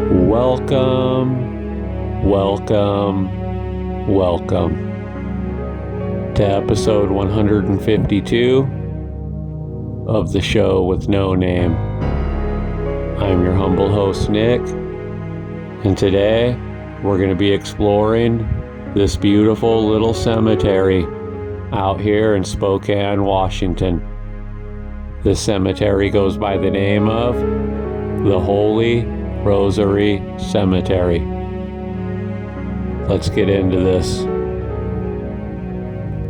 Welcome to episode 152 of the show with no name. I'm your humble host, Nick, and today we're going to be exploring this beautiful little cemetery out here in Spokane, Washington. This cemetery goes by the name of the Holy Rosary Cemetery. Let's get into this.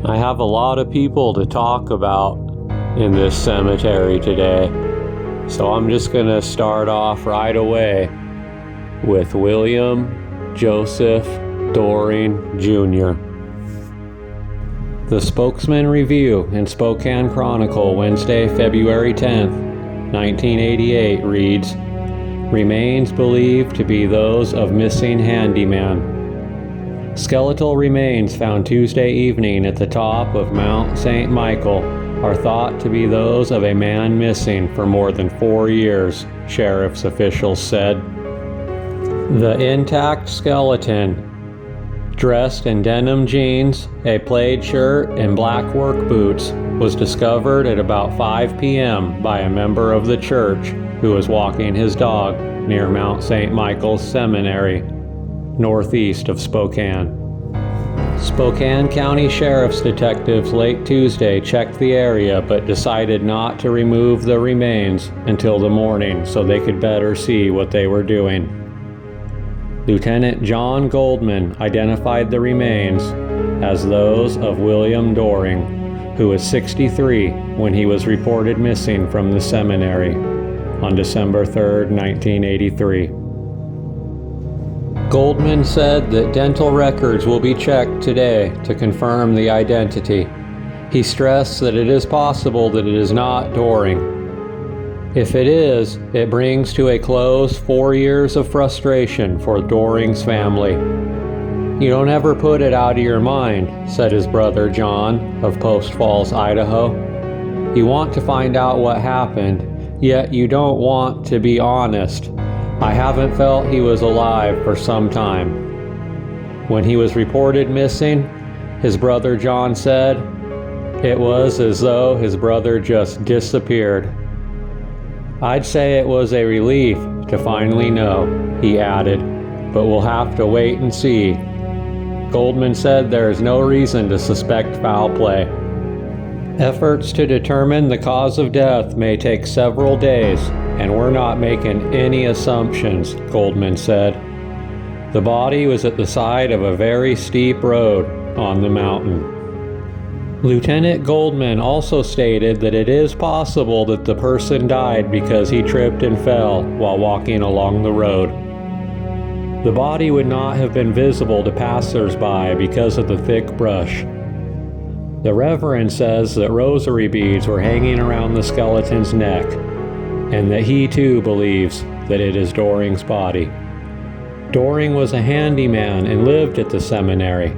I have a lot of people to talk about in this cemetery today, so I'm just going to start off right away with William Joseph Doring Jr. The Spokesman Review in Spokane Chronicle, Wednesday, February 10th, 1988 reads, "Remains believed to be those of missing handyman. Skeletal remains found Tuesday evening at the top of Mount St. Michael are thought to be those of a man missing for more than 4 years," sheriff's officials said. The intact skeleton, dressed in denim jeans, a plaid shirt, and black work boots, was discovered at about 5 p.m. by a member of the church who was walking his dog near Mount St. Michael's Seminary, northeast of Spokane. Spokane County Sheriff's detectives late Tuesday checked the area but decided not to remove the remains until the morning so they could better see what they were doing. Lieutenant John Goldman identified the remains as those of William Doring, who was 63 when he was reported missing from the seminary on December 3, 1983. Goldman said that dental records will be checked today to confirm the identity. He stressed that it is possible that it is not Doring. If it is, it brings to a close 4 years of frustration for Doring's family. "You don't ever put it out of your mind," said his brother John of Post Falls, Idaho. "You want to find out what happened, yet you don't want to be honest. I haven't felt he was alive for some time." When he was reported missing, his brother John said, "It was as though his brother just disappeared. I'd say it was a relief to finally know," he added, "but we'll have to wait and see." Goldman said there is no reason to suspect foul play. "Efforts to determine the cause of death may take several days, and we're not making any assumptions," Goldman said. The body was at the side of a very steep road on the mountain. Lieutenant Goldman also stated that it is possible that the person died because he tripped and fell while walking along the road. The body would not have been visible to passers-by because of the thick brush. The Reverend says that rosary beads were hanging around the skeleton's neck, and that he too believes that it is Doring's body. Doring was a handyman and lived at the seminary.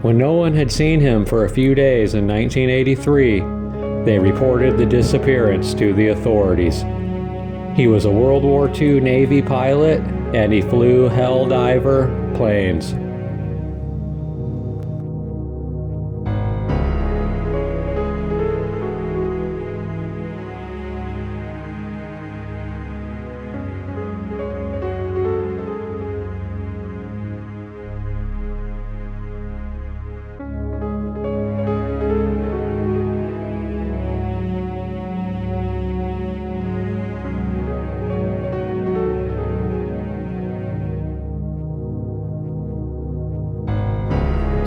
When no one had seen him for a few days in 1983, they reported the disappearance to the authorities. He was a World War II Navy pilot, and he flew Helldiver planes.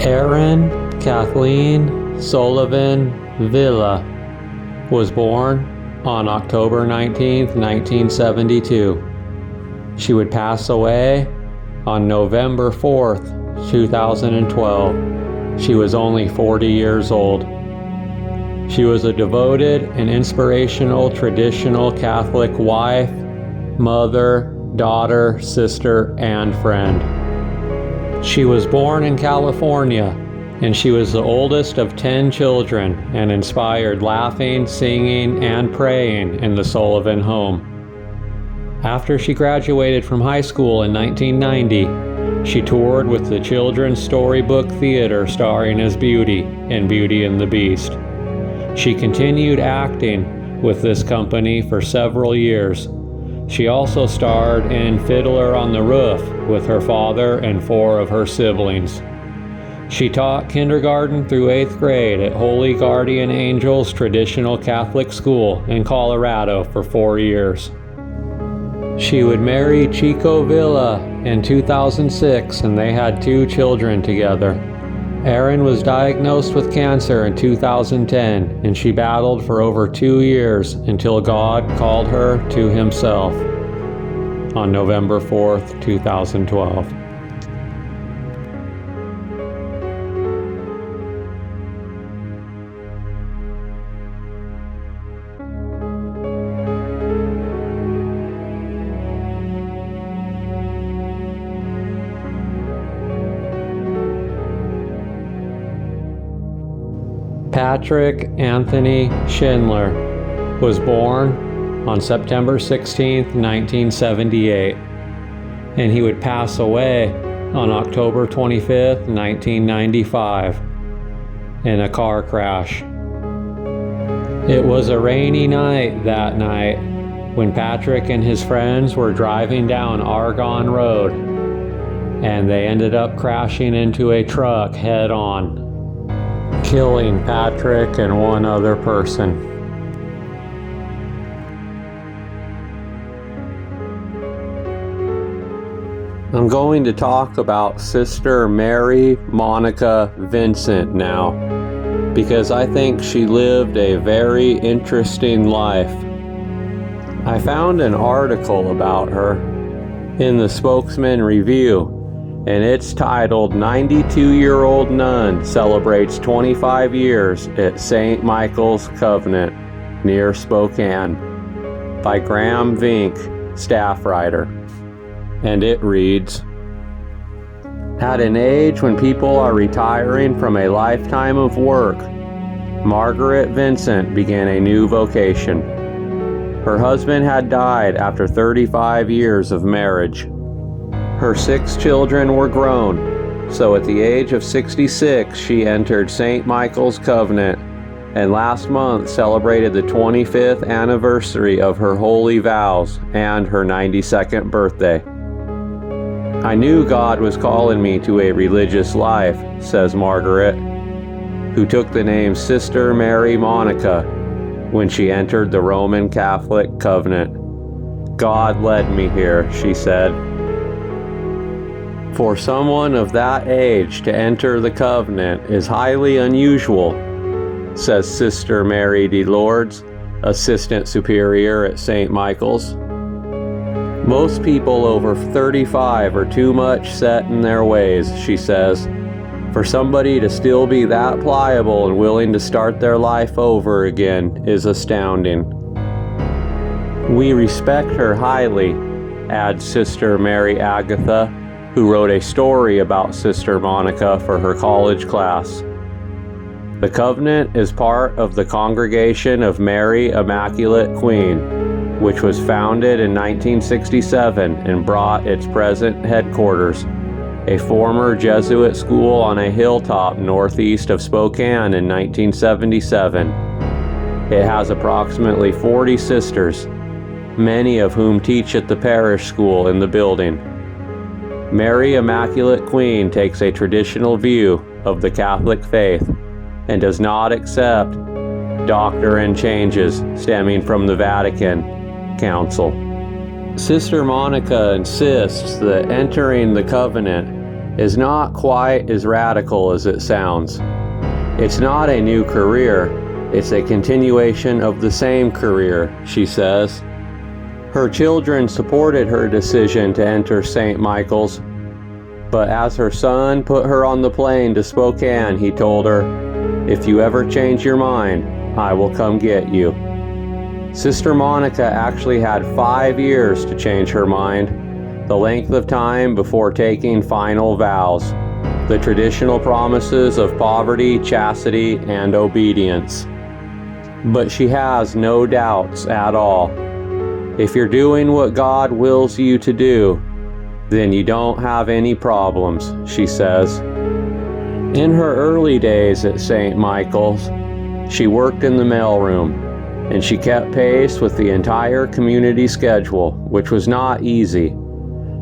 Erin Kathleen Sullivan Villa was born on October 19, 1972. She would pass away on November 4th, 2012. She was only 40 years old. She was a devoted and inspirational traditional Catholic wife, mother, daughter, sister, and friend. She was born in California, and she was the oldest of 10 children and inspired laughing, singing, and praying in the Sullivan home. After she graduated from high school in 1990, she toured with the Children's Storybook Theater starring as Beauty in Beauty and the Beast. She continued acting with this company for several years. She also starred in Fiddler on the Roof with her father and 4 of her siblings. She taught kindergarten through 8th grade at Holy Guardian Angels Traditional Catholic School in Colorado for 4 years. She would marry Chico Villa in 2006, and they had 2 children together. Erin was diagnosed with cancer in 2010, and she battled for over 2 years until God called her to Himself on November 4th, 2012. Patrick Anthony Schindler was born on September 16, 1978, and he would pass away on October 25, 1995, in a car crash. It was a rainy night that night when Patrick and his friends were driving down Argonne Road, and they ended up crashing into a truck head-on, killing Patrick and 1 other person. I'm going to talk about Sister Mary Monica Vincent now, because I think she lived a very interesting life. I found an article about her in the Spokesman Review, and it's titled 92-Year-Old Nun Celebrates 25 Years at St. Michael's Convent near Spokane by Graham Vink, staff writer. And it reads, at an age when people are retiring from a lifetime of work, Margaret Vincent began a new vocation. Her husband had died after 35 years of marriage. Her 6 children were grown, so at the age of 66 she entered St. Michael's Convent, and last month celebrated the 25th anniversary of her holy vows and her 92nd birthday. I knew God was calling me to a religious life, says Margaret, who took the name Sister Mary Monica when she entered the Roman Catholic Convent. God led me here, she said. For someone of that age to enter the convent is highly unusual, says Sister Mary de Lourdes, Assistant Superior at St. Michael's. Most people over 35 are too much set in their ways, she says. For somebody to still be that pliable and willing to start their life over again is astounding. We respect her highly, adds Sister Mary Agatha, who wrote a story about Sister Monica for her college class. The convent is part of the Congregation of Mary Immaculate Queen, which was founded in 1967 and brought its present headquarters, a former Jesuit school on a hilltop northeast of Spokane, in 1977. It has approximately 40 sisters, many of whom teach at the parish school in the building. Mary Immaculate Queen takes a traditional view of the Catholic faith and does not accept doctrine changes stemming from the Vatican Council. Sister Monica insists that entering the covenant is not quite as radical as it sounds. It's not a new career, it's a continuation of the same career, she says. Her children supported her decision to enter St. Michael's, but as her son put her on the plane to Spokane, he told her, "If you ever change your mind, I will come get you." Sister Monica actually had 5 years to change her mind, the length of time before taking final vows, the traditional promises of poverty, chastity, and obedience. But she has no doubts at all. If you're doing what God wills you to do, then you don't have any problems, she says. In her early days at St. Michael's, she worked in the mailroom, and she kept pace with the entire community schedule, which was not easy.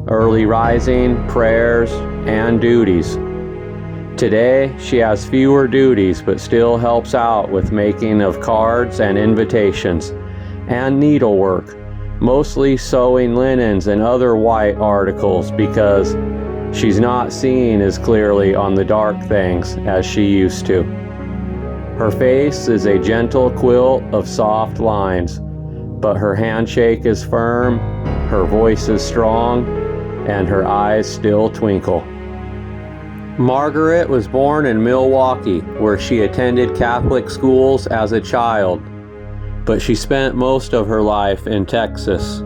Early rising, prayers, and duties. Today, she has fewer duties but still helps out with making of cards and invitations, and needlework, mostly sewing linens and other white articles because she's not seeing as clearly on the dark things as she used to. Her face is a gentle quilt of soft lines, but her handshake is firm, her voice is strong, and her eyes still twinkle. Margaret was born in Milwaukee, where she attended Catholic schools as a child, but she spent most of her life in Texas.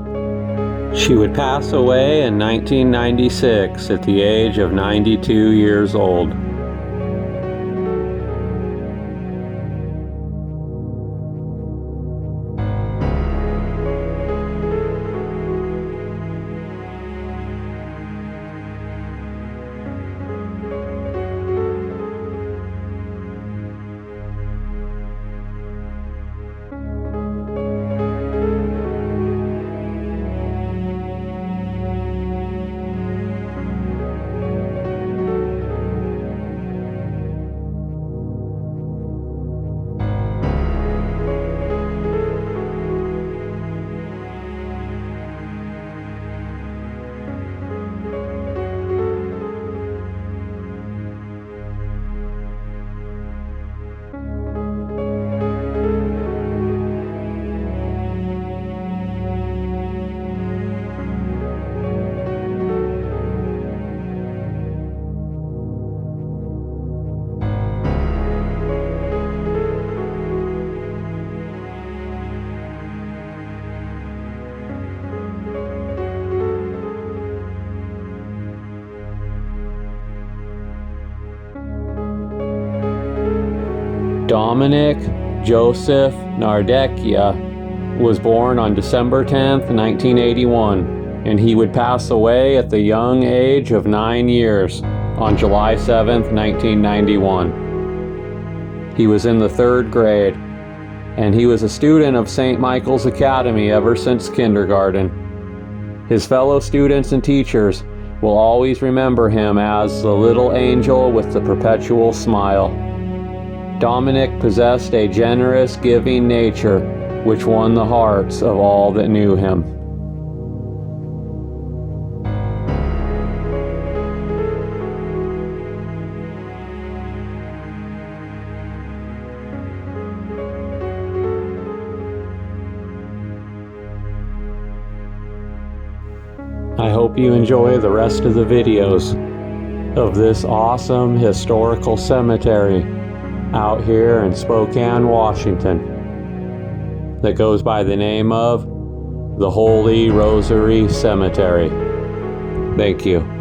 She would pass away in 1996 at the age of 92 years old. Dominic Joseph Nardecchia was born on December 10, 1981, and he would pass away at the young age of 9 years on July 7, 1991. He was in the 3rd grade, and he was a student of St. Michael's Academy ever since kindergarten. His fellow students and teachers will always remember him as the little angel with the perpetual smile. Dominic possessed a generous, giving nature which won the hearts of all that knew him. I hope you enjoy the rest of the videos of this awesome historical cemetery out here in Spokane, Washington, that goes by the name of the Holy Rosary Cemetery. Thank you.